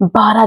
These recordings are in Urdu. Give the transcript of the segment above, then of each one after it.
12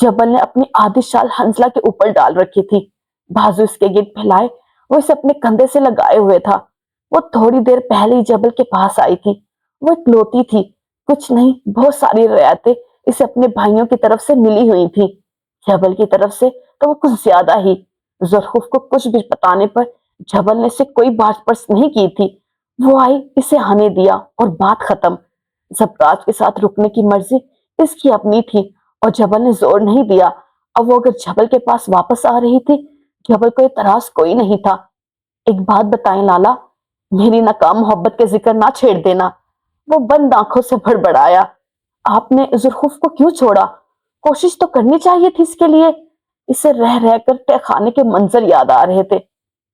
جبل نے اپنی آدھی شال حنزلہ کے اوپر ڈال رکھی تھی، بازو اس کے گرد پھیلائے وہ اسے اپنے کندھے سے لگائے ہوئے تھا۔ وہ تھوڑی دیر پہلے ہی جبل کے پاس آئی تھی۔ وہ اکلوتی تھی، کچھ نہیں بہت ساری رعایتیں اسے اپنے بھائیوں کی طرف سے ملی ہوئی تھی، جبل کی طرف سے تو وہ کچھ زیادہ ہی۔ ذوالخوف کو کچھ بھی بتانے پر جبل نے اسے کوئی بات پرس نہیں کی تھی۔ وہ آئی، اسے آنے دیا اور بات ختم۔ زبراج کے ساتھ رکنے کی مرضی اس کی اپنی تھی اور جبل نے زور نہیں دیا۔ اب وہ اگر جبل کے پاس واپس آ رہی تھی، جبل کو اعتراض کوئی نہیں تھا۔ ایک بات بتائیں لالا، میری ناکام محبت کے ذکر نہ چھیڑ دینا، وہ بند آنکھوں سے بڑبڑایا۔ آپ نے ذوالخوف کو کیوں چھوڑا؟ کوشش تو کرنی چاہیے تھی اس کے لیے۔ اسے رہ رہ کر تہ خانے کے منظر یاد آ رہے تھے۔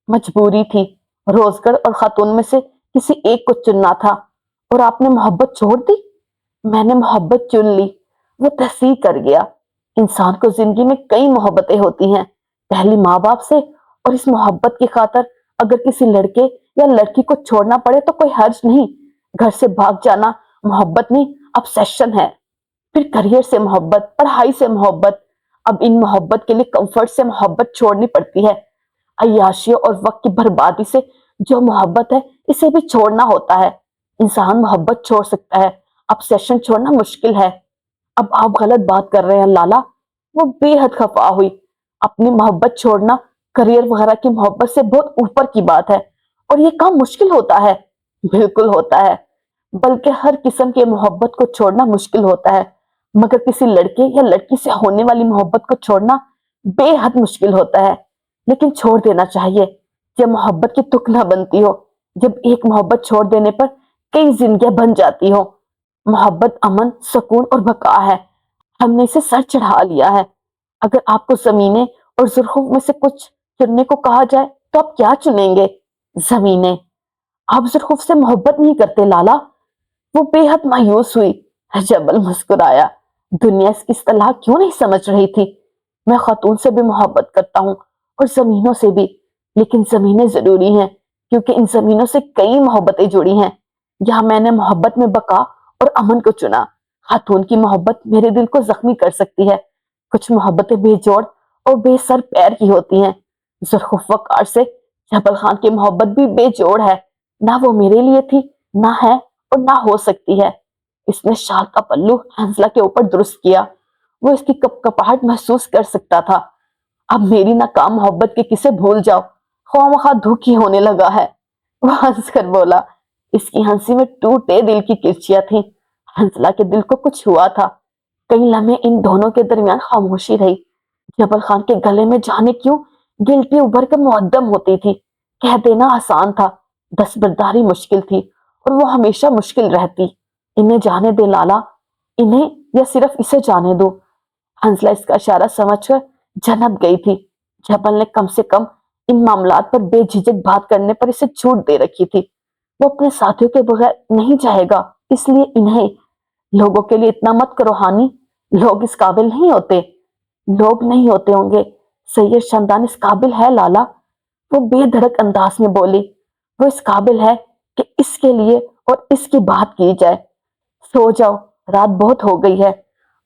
مجبوری تھی، روزگر اور خاتون میں سے کسی ایک کو چننا تھا، اور آپ نے محبت چھوڑ دی؟ میں نے محبت چن لی، وہ تصحیح کر گیا۔ انسان کو زندگی میں کئی محبتیں ہوتی ہیں، پہلی ماں باپ سے، اور اس محبت کی خاطر اگر کسی لڑکے یا لڑکی کو چھوڑنا پڑے تو کوئی حرج نہیں۔ گھر سے بھاگ جانا محبت نہیں، obsession ہے۔ پھر کریئر سے محبت، پڑھائی سے محبت، اب ان محبت کے لیے کمفرٹ سے محبت چھوڑنی پڑتی ہے۔ عیاشیوں اور وقت کی بربادی سے جو محبت ہے اسے بھی چھوڑنا ہوتا ہے۔ انسان محبت چھوڑ سکتا ہے، obsession چھوڑنا مشکل ہے۔ اب آپ غلط بات کر رہے ہیں لالا، وہ بے حد خفا ہوئی۔ اپنی محبت چھوڑنا کریئر وغیرہ کی محبت سے بہت اوپر کی بات ہے، اور یہ کام مشکل ہوتا ہے۔ بالکل ہوتا ہے، بلکہ ہر قسم کی محبت کو چھوڑنا مشکل ہوتا ہے، مگر کسی لڑکے یا لڑکی سے ہونے والی محبت کو چھوڑنا بے حد مشکل ہوتا ہے۔ لیکن چھوڑ دینا چاہیے جب محبت کی تک نہ بنتی ہو، جب ایک محبت چھوڑ دینے پر کئی زندگیاں بن جاتی ہوں۔ محبت امن، سکون اور بقا ہے، ہم نے اسے سر چڑھا لیا ہے۔ اگر آپ کو زمینیں اور ذوالخوف میں سے کچھ چننے کو کہا جائے تو آپ کیا چنیں گے؟ زمینیں۔ آپ ذوالخوف سے محبت نہیں کرتے لالا؟ وہ بے حد مایوس ہوئی۔ جبل مسکرایا۔ دنیا اس کی اصطلاح کیوں نہیں سمجھ رہی تھی؟ میں خاتون سے بھی محبت کرتا ہوں اور زمینوں سے بھی، لیکن زمینیں ضروری ہیں کیونکہ ان زمینوں سے کئی محبتیں جڑی ہیں۔ یہاں میں نے محبت میں بقا اور امن کو چنا۔ خاتون کی محبت میرے دل کو زخمی کر سکتی ہے، کچھ محبتیں بے جوڑ اور بے سر پیر کی ہوتی ہیں۔ ذوالخوف وقار سے جبل خان کی محبت بھی بے جوڑ ہے، نہ وہ میرے لیے تھی، نہ ہے اور نہ ہو سکتی ہے۔ اس نے شال کا پلو حنزلہ کے اوپر درست کیا، وہ اس کی کپ کپاہٹ محسوس کر سکتا تھا۔ اب میری ناکام محبت کے کسے بھول جاؤ، خواہ مخواہ دھوکی ہونے لگا ہے، وہ ہنس کر بولا۔ اس کی ہنسی میں ٹوٹے دل کی کرچیاں تھیں۔ حنزلہ کے دل کو کچھ ہوا تھا۔ کئی لمحے ان دونوں کے درمیان خاموشی رہی۔ جبل خان کے گلے میں جانے کیوں گلٹی ابھر کر معدم ہوتی تھی۔ کہہ دینا آسان تھا، دستبرداری مشکل تھی، اور وہ ہمیشہ مشکل رہتی۔ انہیں جانے دے لالا، انہیں یا صرف اسے جانے دو۔ حنزلہ اس کا اشارہ سمجھ کر جھنک گئی تھی۔ جبل نے کم سے کم ان معاملات پر بے جھجک بات کرنے پر اسے چھوٹ دے رکھی تھی۔ وہ اپنے ساتھیوں کے بغیر نہیں جائے گا، اس لیے انہیں لوگوں کے لیے اتنا مت کرو ہانی، لوگ اس قابل نہیں ہوتے۔ لوگ نہیں ہوتے ہوں گے، سید شمدان اس قابل ہے لالا، وہ بے دھڑک انداز میں بولی۔ وہ اس قابل ہے کہ اس کے لیے اور اس کی بات کی جائے۔ سو جاؤ، رات بہت ہو گئی ہے۔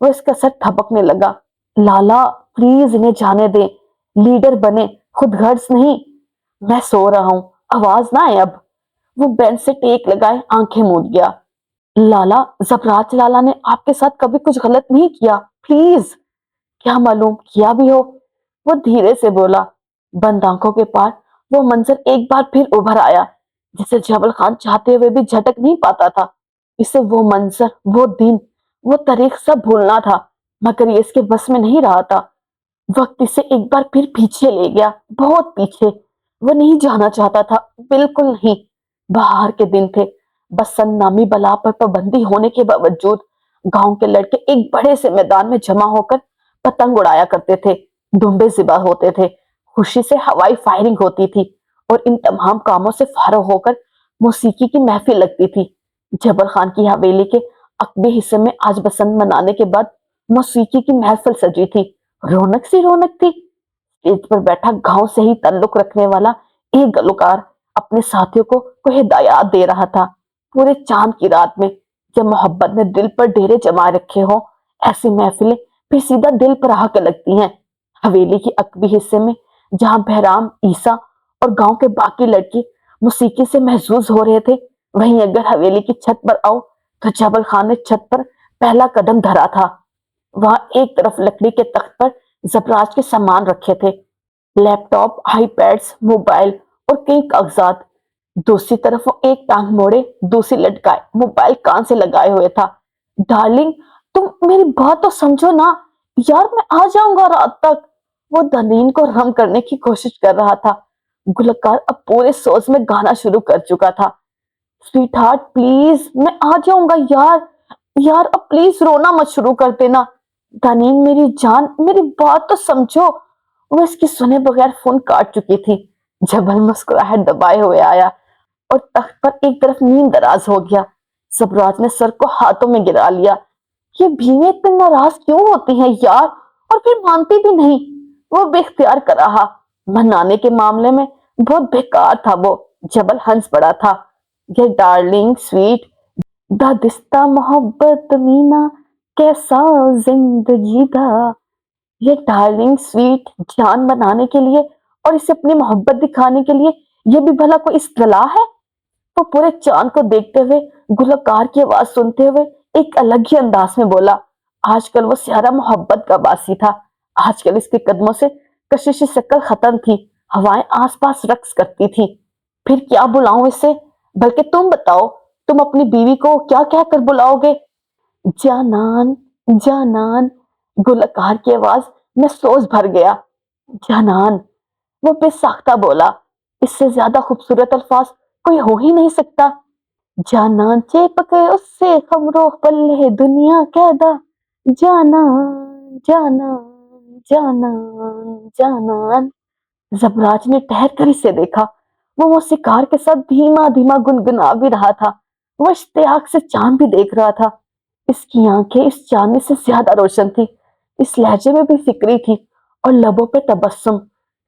وہ اس کا سر تھپکنے لگا۔ لالا پلیز انہیں جانے دیں، لیڈر بنے، خود غرض نہیں۔ میں سو رہا ہوں، آواز نہ آئے اب۔ وہ بینچ سے ٹیک لگائے آنکھیں موند گیا۔ لالا، زبراج لالا نے آپ کے ساتھ کبھی کچھ غلط نہیں کیا، پلیز۔ کیا معلوم کیا بھی ہو، وہ دھیرے سے بولا۔ بند آنکھوں کے پار وہ منظر ایک بار پھر ابھر آیا جسے جبل خان چاہتے ہوئے بھی جھٹک نہیں پاتا تھا۔ اسے وہ منظر، وہ دن، وہ تاریخ سب بھولنا تھا، مگر یہ اس کے بس میں نہیں رہا تھا۔ وقت اسے ایک بار پھر پیچھے لے گیا، بہت پیچھے۔ وہ نہیں جانا چاہتا تھا، بالکل نہیں۔ بہار کے دن تھے، بسنت نامی بلا پر پابندی ہونے کے باوجود گاؤں کے لڑکے ایک بڑے سے میدان میں جمع ہو کر پتنگ اڑایا کرتے تھے، ڈومبے ذبح ہوتے تھے، خوشی سے ہوائی فائرنگ ہوتی تھی، اور ان تمام کاموں سے فارغ ہو کر موسیقی کی محفل لگتی تھی۔ جبل خان کی حویلی کے عقبی حصے میں آج بسنت منانے کے بعد موسیقی کی محفل سجی تھی، رونق سی رونق تھی۔ اسٹیج پر بیٹھا گاؤں سے ہی تعلق رکھنے والا ایک گلوکار اپنے ساتھیوں کو ہدایات دے رہا تھا۔ پورے چاند کی رات میں جب محبت نے دل پر ڈیرے جما رکھے ہوں، ایسی محفلیں پھر سیدھا دل پر آ کے لگتی ہیں۔ حویلی کے عقبی حصے میں جہاں بہرام، عیسیٰ اور گاؤں کے باقی لڑکے موسیقی سے محظوظ ہو رہے تھے، وہیں اگر حویلی کی چھت پر آؤ تو جبل خان نے چھت پر پہلا قدم دھرا تھا۔ وہاں ایک طرف لکڑی کے تخت پر زبراج کے سامان رکھے تھے، لیپ ٹاپ، آئی پیڈز، موبائل اور کئی کاغذات۔ دوسری طرف وہ ایک ٹانگ موڑے دوسری لٹکائے موبائل کان سے لگائے ہوئے تھا۔ ڈارلنگ، تم میری بات تو سمجھو نا یار، میں آ جاؤں گا رات تک۔ وہ دنین کو رم کرنے کی کوشش کر رہا تھا۔ گلوکار اب پورے سوز میں گانا شروع کر چکا تھا۔ سویٹ ہارٹ پلیز، میں آ جاؤں گا یار، یار اب پلیز رونا مت شروع کر دینا۔ دنین میری جان، میری بات تو سمجھو۔ وہ اس کی سنے بغیر فون کاٹ چکی تھی۔ جبل مسکراہٹ دبائے ہوئے آیا اور تخت پر ایک طرف نیند دراز ہو گیا۔ زبراج نے سر کو ہاتھوں میں گرا لیا۔ یہ بیویں اتنے ناراض کیوں ہوتی ہیں یار، اور پھر مانتی بھی نہیں۔ وہ بے اختیار کر رہا، منانے کے معاملے میں بہت بیکار تھا وہ۔ جبل ہنس پڑا تھا۔ یہ ڈارلنگ، سویٹ، دادستہ محبت مینا کیسا زندگی دا۔ یہ ڈارلنگ، سویٹ، جان بنانے کے لیے اور اسے اپنی محبت دکھانے کے لیے یہ بھی بھلا کوئی اصطلاح ہے؟ وہ پورے چاند کو دیکھتے ہوئے گلوکار کی آواز سنتے ہوئے ایک الگ ہی انداز میں بولا۔ آج کل وہ سیارہ محبت کا باسی تھا۔ آج کل اس کے قدموں سے کششی شکل ختم تھی، ہوائیں آس پاس رقص کرتی تھی۔ پھر کیا بلاؤں اسے؟ بلکہ تم بتاؤ، تم اپنی بیوی کو کیا کہہ کر بلاؤ گے؟ جانان، جانان، گلوکار کی آواز میں سوز بھر گیا۔ جانان، وہ بے ساختہ بولا۔ اس سے زیادہ خوبصورت الفاظ کوئی ہو ہی نہیں سکتا۔ جانان چیپک اس سے خمرو پلے دنیا قیدا، جانان، جانان، جانان، جانان۔ زبراج نے ٹہر کر اسے دیکھا۔ وہ موسیقار کے ساتھ دھیما دھیما گنگنا بھی رہا تھا۔ وہ اشتیاق سے چاند بھی دیکھ رہا تھا۔ اس کی آنکھیں اس چاندنی سے زیادہ روشن تھی، اس لہجے میں بھی فکری تھی اور لبوں پہ تبسم۔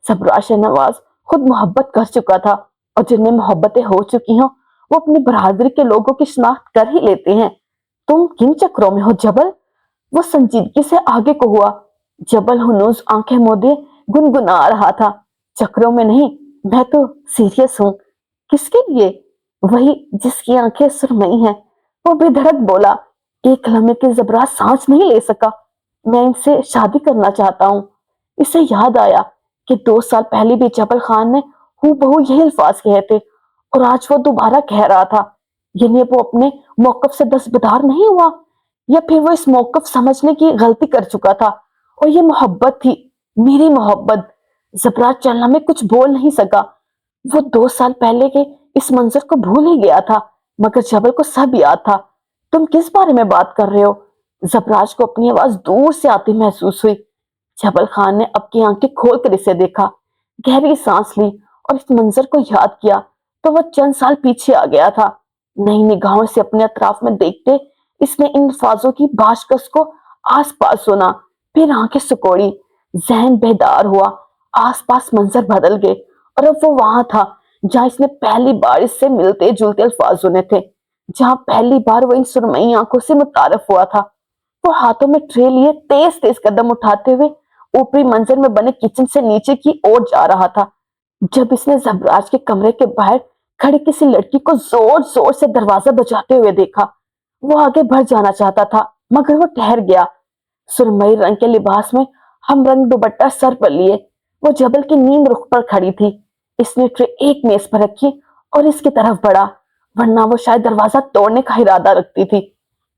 زبراج نواز خود محبت کر چکا تھا، اور جنہیں محبتیں ہو چکی ہوں وہ اپنی برادری کے لوگوں کی شناخت کر ہی لیتے ہیں۔ تم کن چکروں میں ہو جبل؟ وہ سنجیدگی سے آگے کو ہوا۔ جبل ہنوز آنکھیں مودے گنگنا رہا تھا۔ چکروں میں نہیں، میں تو سیریس ہوں۔ کس کے لیے؟ وہی جس کی آنکھیں سرمئی ہیں۔ وہ بے دھڑک بولا۔ ایک لمحے کے زبراج سانس نہیں لے سکا۔ میں ان سے شادی کرنا چاہتا ہوں۔ اسے یاد آیا کہ 2 سال پہلے بھی جبل خان نے ہو بہو یہی الفاظ کہے تھے، اور آج وہ دوبارہ کہہ رہا تھا۔ یعنی وہ اپنے موقف سے دستبردار نہیں ہوا، یا پھر وہ اس موقف سمجھنے کی غلطی کر چکا تھا، اور یہ محبت تھی، میری محبت۔ زبراج چلنا میں کچھ بول نہیں سکا۔ وہ 2 سال پہلے کے اس منظر کو بھول ہی گیا تھا، مگر جبل کو سب یاد تھا۔ تم کس بارے میں بات کر رہے ہو؟ زبراج کو اپنی آواز دور سے آتی محسوس ہوئی۔ جبل خان نے اب کی آنکھیں کھول کر اسے دیکھا، گہری سانس لی اور اس منظر کو یاد کیا تو وہ چند سال پیچھے آ گیا تھا۔ نئی نگاہوں سے اپنے اطراف میں دیکھتے اس نے ان الفاظوں کی باشکش کو آس پاس سنا، پھر آنکھیں سکوڑی، ذہن بیدار ہوا۔ آس پاس منظر بدل گئے، اور اب وہ وہاں تھا جہاں اس نے پہلی بار اس سے ملتے جلتے الفاظ سنے تھے، جہاں پہلی بار وہ ان سرمئی آنکھوں سے متعارف ہوا تھا۔ وہ ہاتھوں میں ٹرے لیے تیز تیز قدم اٹھاتے ہوئے اوپری منظر میں بنے کچن سے نیچے کی اور جا رہا تھا۔ جب اس نے زبراج کے کمرے کے باہر کھڑی کسی لڑکی کو زور زور سے دروازہ بجاتے ہوئے دیکھا، وہ آگے بڑھ جانا چاہتا تھا، مگر وہ ٹھہر گیا۔ سرمئی رنگ کے لباس میں ہم رنگ دوپٹہ سر پر لیے وہ جبل کی نیم رخ پر کھڑی تھی۔ اس نے ٹرے ایک میز پر رکھی اور اس کی طرف بڑھا، ورنہ وہ شاید دروازہ توڑنے کا ارادہ رکھتی تھی۔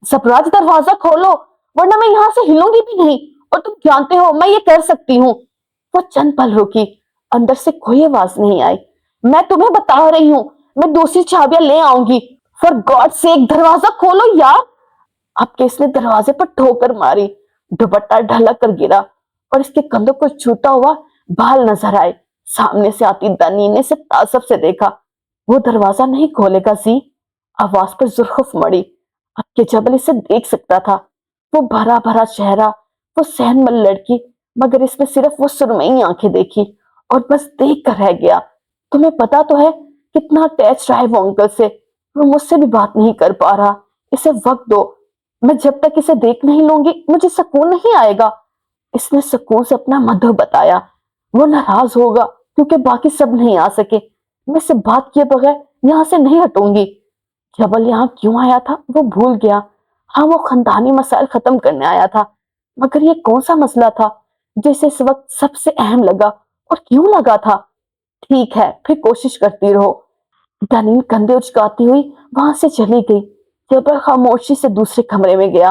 زبراج، دروازہ کھولو، ورنہ میں یہاں سے ہلوں گی بھی نہیں، اور تم جانتے ہو میں یہ کر سکتی ہوں۔ وہ چند پل رکی، اندر سے کوئی آواز نہیں آئی۔ میں تمہیں بتا رہی ہوں، میں دوسری چابیاں لے آؤں گی، فار گاڈ سیک دروازہ کھولو یار۔ اب کہ اس نے دروازے پر ٹھوکر ماری، دوپٹہ ڈھلک کر گرا اور اس کے کندھوں کو چھوتا ہوا بال نظر آئے۔ سامنے سے آتی دنی نے اسے تعصب سے دیکھا۔ وہ دروازہ نہیں کھولے گا زی؟ آواز پر زرخف مڑی۔ اب کہ جبل اسے دیکھ سکتا تھا، وہ بھرا بھرا چہرہ، وہ سہن مل لڑکی، مگر اس نے صرف وہ سرمئی آنکھیں دیکھی اور بس دیکھ کر رہ گیا۔ تمہیں پتا تو ہے کتنا اٹیچ رہا ہے وہ انکل سے، وہ مجھ سے بھی بات نہیں کر پا رہا، اسے وقت دو۔ میں جب تک اسے دیکھ نہیں لوں گی مجھے سکون نہیں آئے گا۔ اس نے سکون سے اپنا مدعو بتایا۔ وہ ناراض ہوگا کیونکہ باقی سب نہیں آ سکے، میں سے بات کیے بغیر یہاں سے نہیں ہٹوں گی۔ جبل یہاں کیوں آیا تھا وہ بھول گیا۔ ہاں، وہ خاندانی مسائل ختم کرنے آیا تھا، مگر یہ کون سا مسئلہ تھا جسے اس وقت سب سے اہم لگا، اور کیوں لگا تھا؟ ٹھیک ہے، پھر کوشش کرتی رہو۔ دنین کندھے اچکاتی ہوئی وہاں سے چلی گئی۔ جبل خاموشی سے دوسرے کمرے میں گیا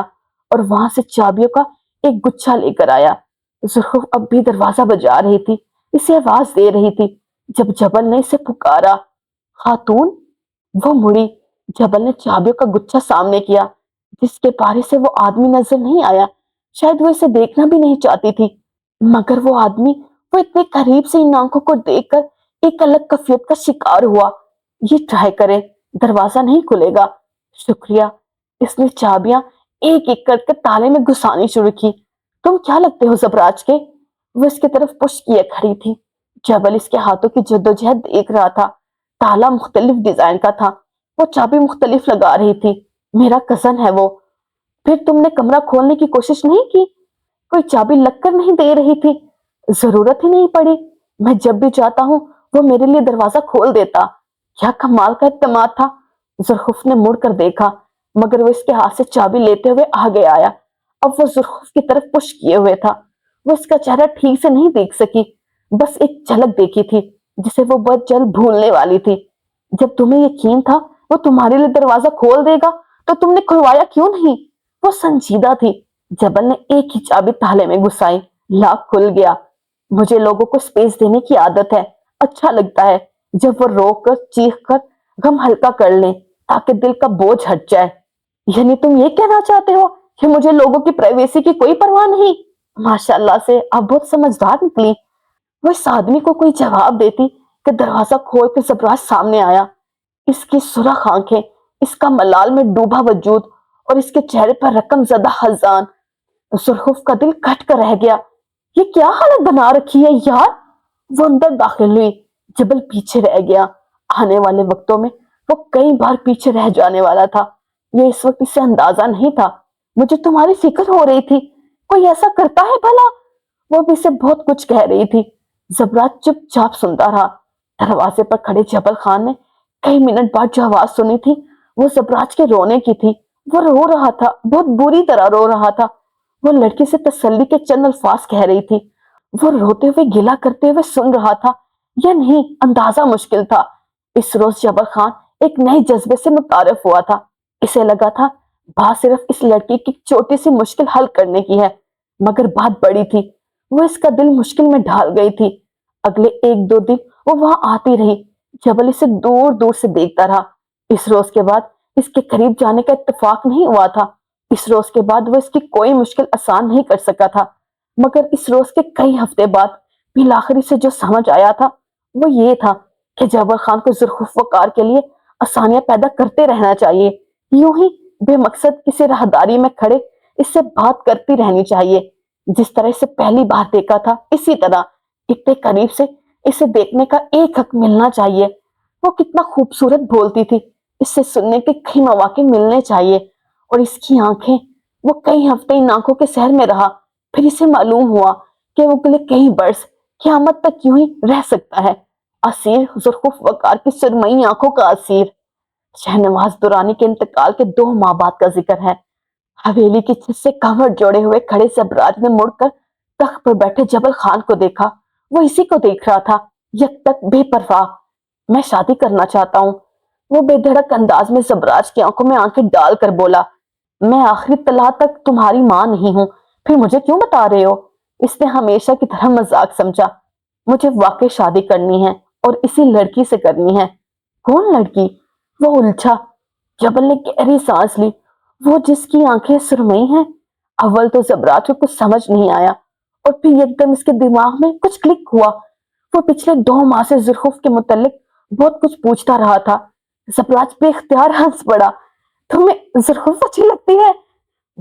اور وہاں سے چابیوں کا ایک گچھا لے کر آیا۔ زخرف اب بھی دروازہ بجا رہی تھی، اسے آواز دے رہی تھی۔ جب جبل نے اسے پکارا، خاتون، وہ مڑی۔ جبل نے چابیوں کا گچھا سامنے کیا، جس کے پارے سے وہ آدمی نظر نہیں آیا۔ شاید وہ اسے دیکھنا بھی نہیں چاہتی تھی، مگر وہ آدمی، وہ اتنے قریب سے ان آنکھوں کو دیکھ کر ایک الگ کفیت کا شکار ہوا۔ یہ ٹرائی کرے، دروازہ نہیں کھلے گا۔ شکریہ۔ اس نے چابیاں ایک ایک کر کے تالے میں گھسانی شروع کی۔ تم کیا لگتے ہو زبراج کے؟ وہ اس کی طرف پش کیے کھڑی تھی۔ جبل اس کے ہاتھوں کی جدوجہد دیکھ رہا تھا۔ تالا مختلف ڈیزائن کا تھا، وہ چابی مختلف لگا رہی تھی۔ میرا کزن ہے وہ۔ پھر تم نے کمرہ کھولنے کی کوشش نہیں کی؟ کوئی چابی لگ کر نہیں دے رہی تھی؟ ضرورت ہی نہیں پڑی، میں جب بھی چاہتا ہوں وہ میرے لیے دروازہ کھول دیتا۔ کیا کمال کا اعتماد تھا۔ زرخف نے مڑ کر دیکھا، مگر وہ اس کے ہاتھ سے چابی لیتے ہوئے آگے آیا۔ اب وہ زرخف کی طرف پش کیے ہوئے تھا۔ وہ اس کا چہرہ ٹھیک سے نہیں دیکھ سکی، بس ایک جھلک دیکھی تھی جسے وہ بہت جلد بھولنے والی تھی۔ جب تمہیں یقین تھا وہ تمہارے لیے دروازہ کھول دے گا تو تم نے کھلوایا کیوں نہیں؟ وہ سنجیدہ تھی۔ جبل نے ایک ہی چابی تالے میں گھسائی، لاک کھل گیا۔ مجھے لوگوں کو سپیس دینے کی عادت ہے، اچھا لگتا ہے جب وہ رو کر چیخ کر غم ہلکا کر لیں تاکہ دل کا بوجھ ہٹ جائے۔ یعنی تم یہ کہنا چاہتے ہو کہ مجھے لوگوں کی پرائیویسی کی کوئی پرواہ نہیں؟ ماشاءاللہ سے آپ بہت سمجھدار نکلی۔ وہ اس آدمی کو کوئی جواب دیتی کہ دروازہ کھول کے زبراج سامنے آیا۔ اس کی سرخ آنکھیں، اس کا ملال میں ڈوبا وجود اور اس کے چہرے پر رقم زدہ خزان۔ زرخف کا دل کٹ کر رہ گیا۔ یہ کیا حالت بنا رکھی ہے یار؟ وہ اندر داخل ہوئی، جبل پیچھے رہ گیا۔ آنے والے وقتوں میں وہ کئی بار پیچھے رہ جانے والا تھا، یہ اس وقت اسے اندازہ نہیں تھا۔ مجھے تمہاری فکر ہو رہی تھی، کوئی ایسا کرتا ہے بھلا؟ وہ بھی اسے بہت کچھ کہہ رہی تھی۔ زبراج چپ چاپ سنتا رہا۔ دروازے پر کھڑے جبل خان نے کئی منٹ بعد جو آواز سنی تھی وہ زبراج کے رونے کی تھی۔ وہ رو رہا تھا، بہت بری طرح رو رہا تھا۔ وہ لڑکی سے تسلی کے چند الفاظ کہہ رہی تھی۔ وہ روتے ہوئے گلہ کرتے ہوئے سن رہا تھا یا نہیں، اندازہ مشکل تھا۔ اس روز جبل خان ایک نئے جذبے سے متعارف ہوا تھا۔ اسے لگا تھا بات صرف اس لڑکی کی چھوٹی سی مشکل حل کرنے کی ہے، مگر بات بڑی تھی۔ وہ اس کا دل مشکل میں ڈھال گئی تھی۔ اگلے ایک دو دن وہ وہاں آتی رہی، جبل اسے دور دور سے دیکھتا رہا۔ اس روز کے بعد اس کے قریب جانے کا اتفاق نہیں ہوا تھا۔ اس روز کے بعد وہ اس کی کوئی مشکل آسان نہیں کر سکا تھا، مگر اس روز کے کئی ہفتے بعد بالآخر سے جو سمجھ آیا تھا وہ یہ تھا کہ جبل خان کو زرخف وقار کے لیے آسانیاں پیدا کرتے رہنا چاہیے، یوں ہی بے مقصد کسی راہداری میں کھڑے اس سے بات کرتی رہنی چاہیے۔ جس طرح اسے پہلی بار دیکھا تھا اسی طرح اتنے قریب سے اسے دیکھنے کا ایک حق ملنا چاہیے۔ وہ کتنا خوبصورت بولتی تھی، اس سے سننے کے کئی مواقع ملنے چاہیے۔ اور اس کی آنکھیں، وہ کئی ہفتے ان آنکھوں کے سحر میں رہا، پھر اسے معلوم ہوا کہ وہ اگلے کئی برس قیامت تک یوں ہی رہ سکتا ہے۔ اسیر زرخف وقار کی سرمئی آنکھوں کا اسیر۔ شہنواز درانی کے انتقال کے 2 ماہ بعد کا ذکر ہے۔ حویلی کی چھت سے کمر جوڑے ہوئے کھڑے زبراج نے مڑ کر تخت پر بیٹھے جبل خان کو دیکھا۔ وہ اسی کو دیکھ رہا تھا، یک تک بے پرواہ۔ میں شادی کرنا چاہتا ہوں، وہ بے دھڑک انداز میں زبراج کی آنکھوں میں آنکھیں ڈال کر بولا۔ میں آخری طلعہ تک تمہاری ماں نہیں ہوں، پھر مجھے کیوں بتا رہے ہو؟ اس نے ہمیشہ کی طرح مذاق سمجھا۔ مجھے واقعی شادی کرنی ہے اور اسی لڑکی سے کرنی ہے۔ کون لڑکی؟ وہ الجھا۔ جبل نے گہری سانس لی۔ وہ جس کی آنکھیں سرمئی ہیں۔ اول تو زبراج کو کچھ سمجھ نہیں آیا، اور پھر ایک دم اس کے دماغ میں کچھ کلک ہوا۔ وہ پچھلے 2 ماہ سے زرخف کے متعلق بہت کچھ پوچھتا رہا تھا۔ زبراج بے اختیار ہنس پڑا۔ تمہیں زرخف اچھی لگتی ہے؟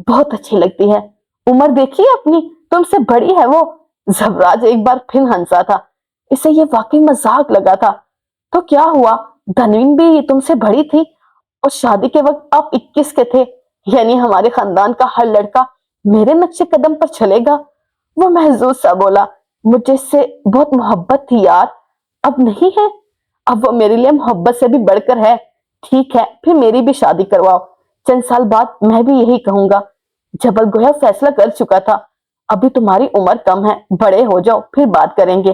بہت اچھی لگتی ہے۔ عمر دیکھی اپنی، تم سے بڑی ہے وہ۔ زبراج ایک بار پھر ہنسا تھا، اسے یہ واقعی مذاق لگا تھا۔ تو کیا ہوا، دنوین بھی تم سے بڑی تھی، اور شادی کے وقت آپ 21 کے تھے، یعنی ہمارے خاندان کا ہر لڑکا میرے نقش قدم پر چلے گا؟ وہ محظوظ سا بولا۔ مجھے اس سے بہت محبت تھی یار، اب نہیں ہے؟ اب وہ میرے لیے محبت سے بھی بڑھ کر ہے۔ ٹھیک ہے پھر میری بھی شادی کرواؤ، چند سال بعد میں بھی یہی کہوں گا۔ جبل گویا فیصلہ کر چکا تھا۔ ابھی تمہاری عمر کم ہے، بڑے ہو جاؤ پھر بات کریں گے۔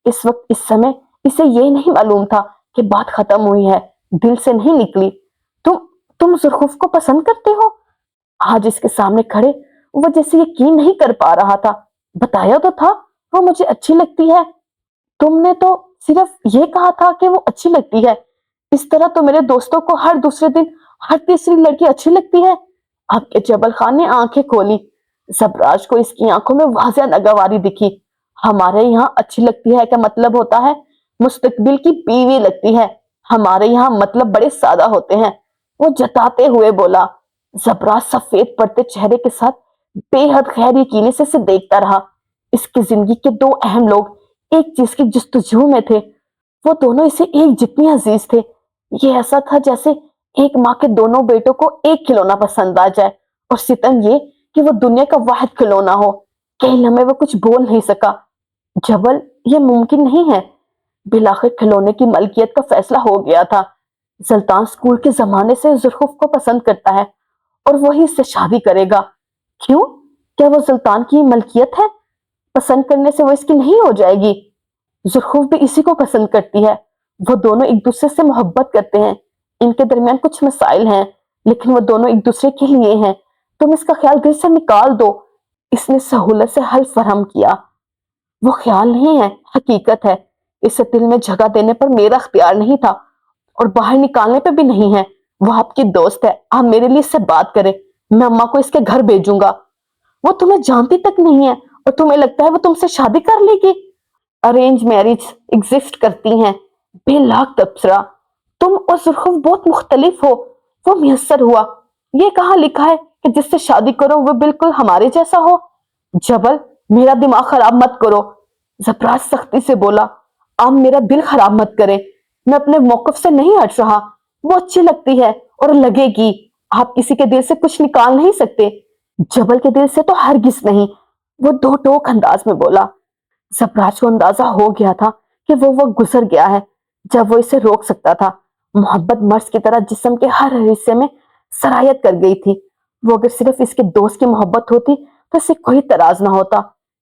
اس وقت اس سمے اسے یہ نہیں معلوم تھا کہ بات ختم ہوئی ہے، دل سے نہیں نکلی۔ تم تم زرخوف کو پسند کرتے ہو؟ آج اس کے سامنے کھڑے وہ جیسے یقین نہیں کر پا رہا تھا۔ بتایا تو تھا وہ مجھے اچھی لگتی ہے، تم نے تو صرف یہ کہا تھا کہ وہ اچھی لگتی ہے۔ اس طرح تو میرے دوستوں کو ہر دوسرے دن ہر تیسری لڑکی اچھی لگتی ہے۔ اب کے جبل خان نے آنکھیں کھولی۔ زبراج کو اس کی آنکھوں میں واضح ناگواری دکھی۔ ہمارے یہاں اچھی لگتی ہے کا مطلب ہوتا ہے مستقبل کی بیوی لگتی ہے، ہمارے یہاں مطلب بڑے سادہ ہوتے ہیں، وہ جتاتے ہوئے بولا۔ زبراج سفید پڑتے چہرے کے ساتھ بے حد خیر یقینی سے اسے دیکھتا رہا۔ اس کی زندگی کے دو اہم لوگ ایک چیز کی جستجو میں تھے، وہ دونوں اسے ایک جتنی عزیز تھے۔ یہ ایسا تھا جیسے ایک ماں کے دونوں بیٹوں کو ایک کھلونا پسند آ جائے، اور ستم یہ کہ وہ دنیا کا واحد کھلونا ہو۔ کئی لمحے وہ کچھ بول نہیں سکا۔ جبل، یہ ممکن نہیں ہے۔ بالآخر کھلونے کی ملکیت کا فیصلہ ہو گیا تھا۔ سلطان اسکول کے زمانے سے زرخوف کو پسند کرتا ہے اور وہی اس سے شادی کرے گا۔ کیوں؟ کیا وہ سلطان کی ملکیت ہے؟ پسند کرنے سے وہ اس کی نہیں ہو جائے گی؟ زرخوف بھی اسی کو پسند کرتی ہے، وہ دونوں ایک دوسرے سے محبت کرتے ہیں، ان کے درمیان کچھ مسائل ہیں لیکن وہ دونوں ایک دوسرے کے لیے ہیں۔ تم اس کا خیال دل سے نکال دو۔ اس نے سہولت سے حل فراہم کیا۔ وہ خیال نہیں ہے، حقیقت ہے۔ اسے دل میں جگہ دینے پر میرا اختیار نہیں تھا اور باہر نکالنے پہ بھی نہیں ہے۔ وہ آپ کی دوست ہے، آپ میرے لیے اس سے بات کریں، میں اماں کو اس کے گھر بھیجوں گا۔ وہ تمہیں جانتی تک نہیں ہے اور تمہیں لگتا ہے وہ تم سے شادی کر لے گی؟ ارینج میرج ایگزسٹ کرتی ہیں، بے لاکھ تبصرہ۔ تم اور زرخوف بہت مختلف ہو۔ وہ میسر ہوا۔ یہ کہاں لکھا ہے کہ جس سے شادی کرو وہ بالکل ہمارے جیسا ہو؟ جبل، میرا دماغ خراب مت کرو، زبراج سختی سے بولا۔ آپ میرا دل خراب مت کرے، میں اپنے موقف سے نہیں ہٹ رہا۔ وہ اچھی لگتی ہے اور لگے گی، آپ کسی کے دل سے کچھ نکال نہیں سکتے۔ جبل کے دل سے تو ہرگز نہیں، وہ دو ٹوک انداز میں بولا۔ زبراج کو اندازہ ہو گیا تھا کہ وہ وقت گزر گیا ہے جب وہ اسے روک سکتا تھا۔ محبت مرض کی طرح جسم کے ہر حصے میں سرایت کر گئی تھی۔ وہ اگر صرف اس کے دوست کی محبت ہوتی تو اسے کوئی اعتراض نہ ہوتا،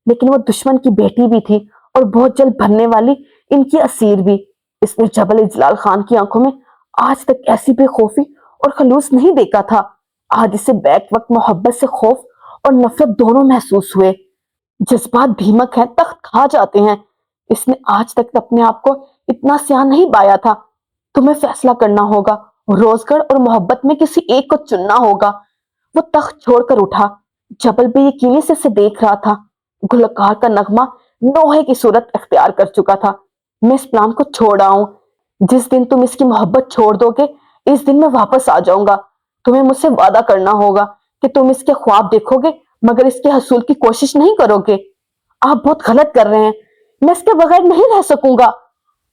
لیکن وہ دشمن کی بیٹی بھی تھی اور بہت جلد بننے والی ان کی اسیر بھی۔ اس نے جبل اجلال خان کی آنکھوں میں آج تک ایسی بے خوفی اور خلوص نہیں دیکھا تھا۔ آج اسے بیک وقت محبت سے خوف اور نفرت دونوں محسوس ہوئے۔ جذبات بھیمک ہیں، تخت کھا جاتے ہیں۔ اس نے آج تک اپنے آپ کو اتنا سیاہ نہیں بایا تھا۔ تمہیں فیصلہ کرنا ہوگا، روزگار اور محبت میں کسی ایک کو چننا ہوگا۔ وہ تخت چھوڑ کر اٹھا۔ جبل بے یقینی سے اسے دیکھ رہا تھا۔ گلوکار کا نغمہ نوحے کی صورت اختیار کر چکا تھا۔ میں اس پلان کو چھوڑ رہا ہوں۔ جس دن تم اس کی محبت چھوڑ دو گے، اس دن میں واپس آ جاؤں گا۔ تمہیں مجھ سے وعدہ کرنا ہوگا کہ تم اس کے خواب دیکھو گے مگر اس کے حصول کی کوشش نہیں کرو گے۔ آپ بہت غلط کر رہے ہیں، میں اس کے بغیر نہیں رہ سکوں گا۔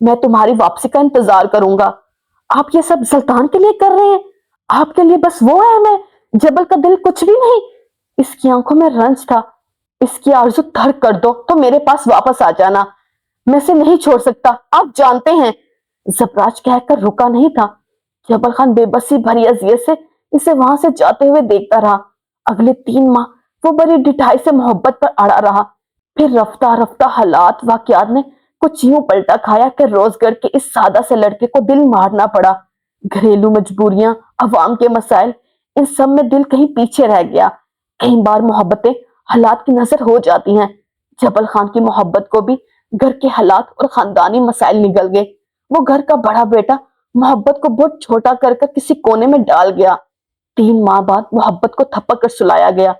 میں تمہاری واپسی کا انتظار کروں گا۔ آپ یہ سب سلطان کے لیے کر رہے ہیں؟ آپ کے لیے بس وہ ہے میں؟ جبل کا دل کچھ بھی نہیں۔ اس کی آنکھوں میں رنج تھا۔ اس کی آرزو ترک کر دو تو میرے پاس واپس آ جانا، میں اسے نہیں چھوڑ سکتا، آپ جانتے ہیں۔ زبراج کہہ کر رکا نہیں تھا۔ جبل خان بے بسی بھری اذیت سے اسے وہاں سے جاتے ہوئے دیکھتا رہا۔ اگلے 3 ماہ وہ بڑی ڈٹھائی سے محبت پر اڑا رہا۔ پھر رفتہ رفتہ حالات واقعات نے کچھ یوں پلٹا کھایا کہ روزگار کے اس سادہ سے لڑکے کو دل مارنا پڑا۔ گھریلو مجبوریاں، عوام کے مسائل، ان سب میں دل کہیں پیچھے رہ گیا۔ کئی بار محبتیں حالات کی نظر ہو جاتی ہیں۔ جبل خان کی محبت کو بھی گھر کے حالات اور خاندانی مسائل نگل گئے۔ وہ گھر کا بڑا بیٹا محبت کو بہت چھوٹا کر کر کسی کونے میں ڈال گیا۔ 3 ماہ بعد محبت کو تھپک کر سلایا گیا،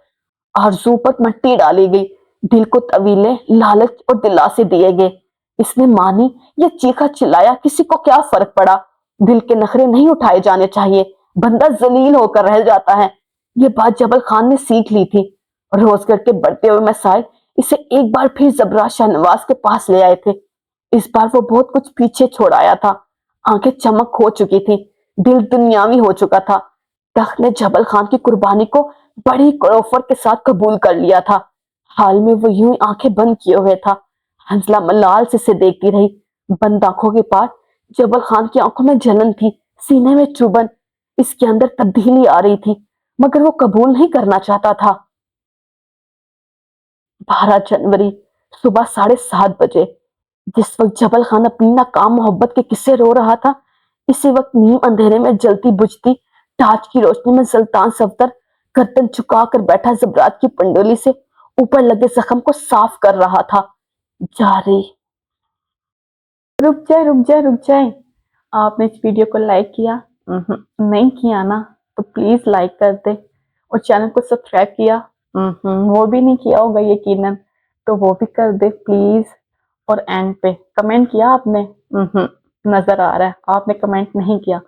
آرزو پر مٹی ڈالی گئی، دل کو طویلے لالچ اور دلاسے دیے گئے۔ اس نے مانی یا چیخا چلایا، کسی کو کیا فرق پڑا؟ دل کے نخرے نہیں اٹھائے جانے چاہیے، بندہ ذلیل ہو کر رہ جاتا ہے۔ یہ بات جبل خان نے سیکھ لی تھی۔ روزگار کے بڑھتے ہوئے مسائل اسے ایک بار پھر زبراج شاہ نواز کے پاس لے آئے تھے۔ اس بار وہ بہت کچھ پیچھے چھوڑ آیا تھا۔ آنکھیں چمک ہو چکی تھی، دل دنیاوی ہو چکا تھا۔ تخت نے جبل خان کی قربانی کو بڑی کروفر کے ساتھ قبول کر لیا تھا۔ حال میں وہ یوں ہی آنکھیں بند کیے ہوئے تھا۔ حنزلہ ملال سے دیکھتی رہی۔ بند آنکھوں کے پار جبل خان کی آنکھوں میں جلن تھی، سینے میں چبھن۔ اس کے اندر تبدیلی آ رہی تھی، مگر وہ قبول نہیں کرنا چاہتا تھا۔ 12 جنوری صبح 7:30 بجے، جس وقت جبل خان اپنی ناکام محبت کے قصے رو رہا تھا، اسی وقت نیم اندھیرے میں جلتی بجھتی ٹارچ کی روشنی میں سلطان صفدر گردن چکا کر بیٹھا زبرات کی پنڈولی سے اوپر لگے زخم کو صاف کر رہا تھا۔ جاری رک جائے آپ نے اس ویڈیو کو لائک کیا؟ نہیں کیا نا تو پلیز لائک کر دے، اور چینل کو سبسکرائب کیا؟ وہ بھی نہیں کیا ہوگا یقیناً، تو وہ بھی کر دے پلیز۔ اور اینڈ پہ کمنٹ کیا آپ نے؟ نظر آ رہا ہے آپ نے کمنٹ نہیں کیا،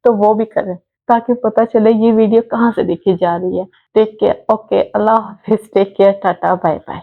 تو وہ بھی کریں تاکہ پتہ چلے یہ ویڈیو کہاں سے دیکھی جا رہی ہے۔ ٹیک کیئر، اوکے، اللہ حافظ، take care, tata, bye bye.